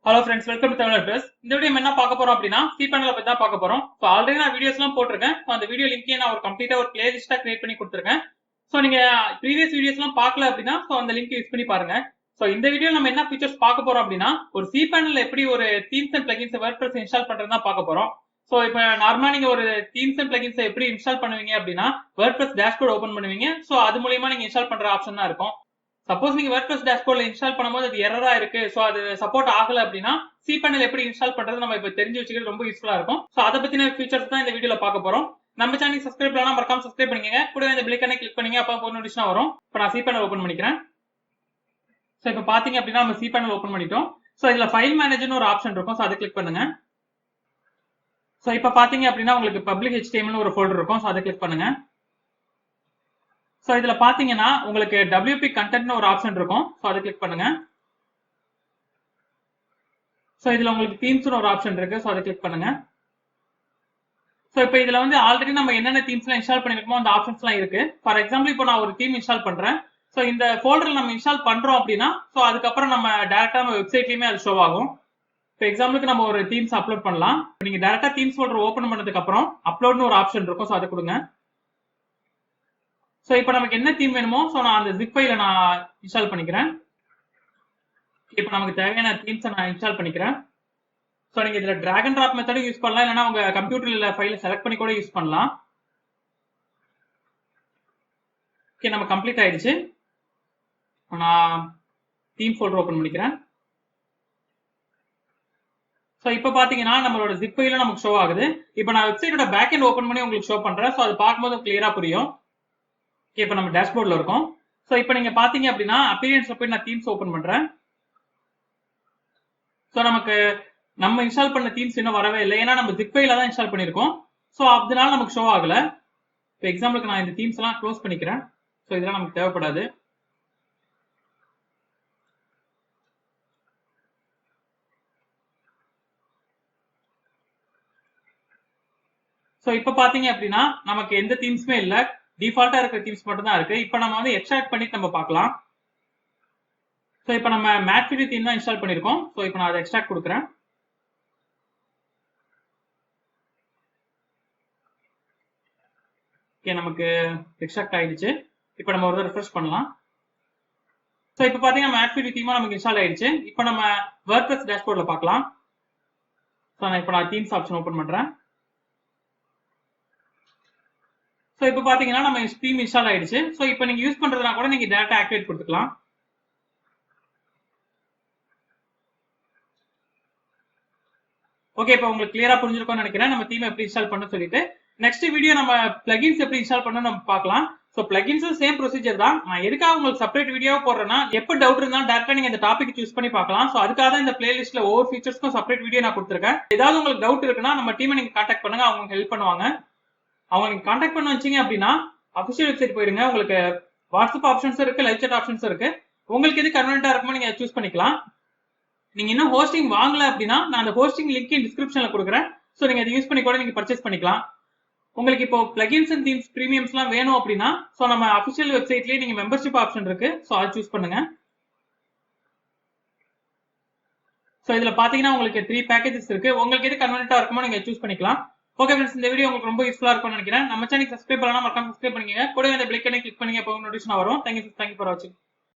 Hello friends, welcome to Tamilwordpress. இந்த video என்ன பார்க்க போறோம் அப்படினா Cpanel பத்தி தான் பார்க்க போறோம். சோ ஆல்ரெடி நான் வீடியோஸ்லாம் போட்டுருக்கேன். சோ அந்த வீடியோ லிங்கையும் நான் ஒரு கம்ப்ளீட்டா ஒரு பிளேலிஸ்டா கிரியேட் பண்ணி கொடுத்திருக்கேன். சோ நீங்க previous வீடியோஸ்லாம் பார்க்கல அப்படினா சோ அந்த லிங்க் யூஸ் பண்ணி பாருங்க. சோ இந்த வீடியோல நம்ம என்ன ஃபீச்சர்ஸ் பார்க்க போறோம் அப்படினா ஒரு Cpanel எப்படி ஒரு themes and plugins WordPress install பண்றதுன்னு தான் பார்க்க போறோம். சோ இப்போ நார்மலா நீங்க ஒரு themes and plugins எப்படி இன்ஸ்டால் பண்ணுவீங்க அப்படினா WordPress டேஷ்போர்ட் ஓபன் பண்ணுவீங்க. சோ அது மூலமா நீங்க இன்ஸ்டால் பண்ற ஆப்ஷன் தான் இருக்கும். சப்போஸ் நீங்க WordPress டேஷ்போர்ட்ல இன்ஸ்டால் பண்ணும்போது அது எரரா இருக்கு, சோ அது சப்போர்ட் ஆகல அப்படின்னா Cpanel எப்படி இன்ஸ்டால் பண்றது நம்ம இப்ப தெரிஞ்சு வச்சுக்கிறது ரொம்ப யூஸ்ஃபுல்லா இருக்கும். சோ அத பத்தின ஃபீச்சர்ஸ் தான் இந்த வீடியோல பார்க்க போறோம். நம்ம சேனலுக்கு சப்ஸ்கிரைப் பண்ணா மறக்காம சப்ஸ்கிரைப் பண்ணிக்கங்க. கூடவே இந்த பெல் ஐகானை கிளிக் பண்ணீங்க, அப்ப ஒரு நோட்டிஃபிகேஷன் வரும். இப்போ நான் Cpanel ஓபன் பண்ணிக்கிறேன். சோ இப்போ பாத்தீங்க அப்படின்னா நம்ம Cpanel ஓபன் பண்ணிட்டோம். சோ இதுல ஃபைல் மேனேஜர்னு ஒரு ஆப்ஷன் இருக்கும். சோ அதை கிளிக் பண்ணுங்க. சோ இப்போ பாத்தீங்க அப்படின்னா உங்களுக்கு பப்ளிக் HTML ஒரு ஃபோல்டர் இருக்கும். சோ அதை கிளிக் பண்ணுங்க. சோ இதுல பாத்தீங்கன்னா உங்களுக்கு WP கண்டென்ட்னு ஒரு ஆப்ஷன் இருக்கும். சோ அதை கிளிக் பண்ணுங்க. சோ இதுல உங்களுக்கு தீம்ஸ்னு ஒரு ஆப்ஷன் இருக்கு. சோ அதை கிளிக் பண்ணுங்க. சோ இப்போ இதுல வந்து ஆல்ரெடி நம்ம என்னென்ன தீம்ஸ்லாம் இன்ஸ்டால் பண்ணிருக்கோமோ அந்த ஆப்ஷன்ஸ்லாம் இருக்கு. ஃபார் எக்ஸாம்பிள் இப்போ நான் ஒரு தீம் இன்ஸ்டால் பண்றேன். சோ இந்த ஃபோல்டர்ல நம்ம இன்ஸ்டால் பண்றோம் அப்படின்னா சோ அதுக்கப்புறம் நம்ம டைரக்டா நம்ம வெப்சைட்லயுமே அது ஷோ ஆகும். இப்போ எக்ஸாம்பிளுக்கு நம்ம ஒரு தீம்ஸ் அப்லோட் பண்ணலாம். நீங்க டைரக்டா தீம்ஸ் ஃபோல்டர் ஓபன் பண்ணதுக்கு அப்புறம் அப்லோட்னு ஒரு ஆப்ஷன் இருக்கும். சோ அதை கொடுங்க. சோ இப்போ நமக்கு என்ன தீம் வேணுமோ சோ நான் அந்த zip ஃபைல நான் இன்ஸ்டால் பண்ணிக்கிறேன். இப்போ நமக்கு தேவையான தீம்ஸை நான் இன்ஸ்டால் பண்ணிக்கிறேன். சோ நீங்க இதுல drag and drop மெத்தடும் யூஸ் பண்ணலாம், இல்லனா உங்க கம்ப்யூட்டர்ல ஃபைலை செலக்ட் பண்ணி கூட யூஸ் பண்ணலாம். ஓகே, நம்ம கம்ப்ளீட் ஆயிடுச்சு. நான் தீம் ஃபோல்டர் ஓபன் பண்ணிக்கிறேன். சோ இப்போ பாத்தீங்கன்னா நம்மளோட zip ஃபைல நமக்கு ஷோ ஆகுது. இப்போ நான் வெப்சைட்டோட பேக் எண்ட் ஓபன் பண்ணி உங்களுக்கு ஷோ பண்றேன். சோ அது பார்க்கும்போது கிளியரா புரியும். ஓகே, இப்போ நம்ம டேஷ்போர்ட்ல இருக்கோம். சோ இப்போ நீங்க பாத்தீங்க அப்படின்னா அப்பியரன்ஸ்ல போய் நான் தீம்ஸ் ஓபன் பண்றேன். சோ நமக்கு நம்ம இன்ஸ்டால் பண்ண தீம்ஸ் இன்னும் வரவே இல்லை, ஏன்னா நம்ம zip ஃபைல தான் இன்ஸ்டால் பண்ணிருக்கோம். சோ அதனால நமக்கு ஷோ ஆகல. இப்போ எக்ஸாம்பிளுக்கு நான் இந்த தீம்ஸ் எல்லாம் க்ளோஸ் பண்ணிக்கிறேன். சோ இதெல்லாம் நமக்கு தேவைப்படாது. சோ இப்போ பாத்தீங்க அப்படின்னா நமக்கு எந்த தீம்ஸுமே இல்ல, டிஃபால்ட்டா இருக்கிற தீம்ஸ் மட்டும் தான் இருக்கு. இப்போ நம்ம வந்து எக்ஸ்ட்ராக்ட் பண்ணிட்டு நம்ம பார்க்கலாம். சோ இப்போ நம்ம மேட்ஃபிடி தீம் தான் இன்ஸ்டால் பண்ணிருக்கோம். சோ இப்போ நான் அதை எக்ஸ்ட்ராக்ட் கொடுக்குறேன். ஓகே, நமக்கு எக்ஸ்ட்ராக்ட் ஆயிடுச்சு. இப்போ நம்ம ஒரு ரெஃப்ரெஷ் பண்ணலாம். சோ இப்போ பாத்தீங்கன்னா மேட்ஃபிடி தீமா நமக்கு இன்ஸ்டால் ஆயிடுச்சு. இப்போ நம்ம WordPress டேஷ்போர்ட்ல பார்க்கலாம். சோ நான் இப்போ தீம்ஸ் ஆப்ஷன் ஓபன் பண்றேன். சோ இப்போ பாத்தீங்கன்னா நம்ம தீம் இன்ஸ்டால் ஆயிடுச்சு. சோ இப்போ நீங்க யூஸ் பண்றதுனா கூட நீங்க டைரக்டா ஆக்டிவேட் கொடுத்துக்கலாம். ஓகே, இப்போ உங்களுக்கு கிளியரா புரிஞ்சிருக்கும்னு நினைக்கிறேன் நம்ம தீம் எப்படி இன்ஸ்டால் பண்ண சொல்லிட்டு. நெக்ஸ்ட் வீடியோ நம்ம பிளகின்ஸ் எப்படி இன்ஸ்டால் பண்ணனும் நம்ம பார்க்கலாம். சோ பிளகின்ஸும் சேம் ப்ரொசீஜர் தான். நான் எதுக்காக உங்களுக்கு செப்பரேட் வீடியோ போடுறேன்னா எப்ப டவுட் இருந்தாலும் டைரக்டா நீங்க இந்த டாபிக் சூஸ் பண்ணி பார்க்கலாம். சோ அதுக்காக தான் இந்த பிளேலிஸ்ட்ல ஒவ்வொரு ஃபீச்சர்ஸ்க்கும் செப்பரேட் வீடியோ நான் கொடுத்திருக்கேன். ஏதாவது உங்களுக்கு டவுட் இருக்குன்னா நம்ம டீமை நீங்க கான்டாக்ட் பண்ணுங்க, அவங்க ஹெல்ப் பண்ணுவாங்க. அவங்க நீங்க கான்டாக்ட் பண்ண வச்சீங்க அப்படின்னா அபிஷியல் வெப்சைட் போயிருங்க. உங்களுக்கு வாட்ஸ்அப் ஆப்ஷன்ஸ் இருக்கு, லைவ் சாட் ஆப்ஷன்ஸ் இருக்கு. உங்களுக்கு எது கன்வீனியன்ட்டா இருக்குமோ நீங்க சூஸ் பண்ணிக்கலாம். நீங்க இன்னும் ஹோஸ்டிங் வாங்கல அப்படின்னா நான் அந்த ஹோஸ்டிங் லிங்க் டிஸ்கிரிப்ஷன்ல கொடுக்குறேன். சோ நீங்க அதை யூஸ் பண்ணி கூட நீங்க பர்ச்சேஸ் பண்ணிக்கலாம். உங்களுக்கு இப்போ பிளகின்ஸ் அண்ட் தீம்ஸ் பிரீமியம்ஸ்லாம் வேணும் அப்படின்னா சோ நம்ம அபிஷியல் வெப்சைட்லயே நீங்க மெம்பர்ஷிப் ஆப்ஷன் இருக்கு. சோ அதை சூஸ் பண்ணுங்க. சோ இதுல பாத்தீங்கன்னா உங்களுக்கு 3 பேக்கேஜஸ் இருக்கு. உங்களுக்கு எது கன்வீனியன்ட்டா இருக்குமோ நீங்க சூஸ் பண்ணிக்கலாம். ஓகே ஃப்ரெண்ட்ஸ், இந்த வீடியோ உங்களுக்கு ரொம்ப யூஸ்ஃபுல்லா இருக்கும்னு நினைக்கிறேன். நம்ம சேனலுக்கு சப்ஸ்கிரைப் பண்ணலாம், மறக்காம சப்ஸ்கிரைப் பண்ணுங்க. கூடவே இந்த பெல் ஐகானை கிளிக் பண்ணீங்க, அப்போ நோட்டிஃபிகேஷன் வரும். தேங்க்யூ ஃபார் வாட்சிங்.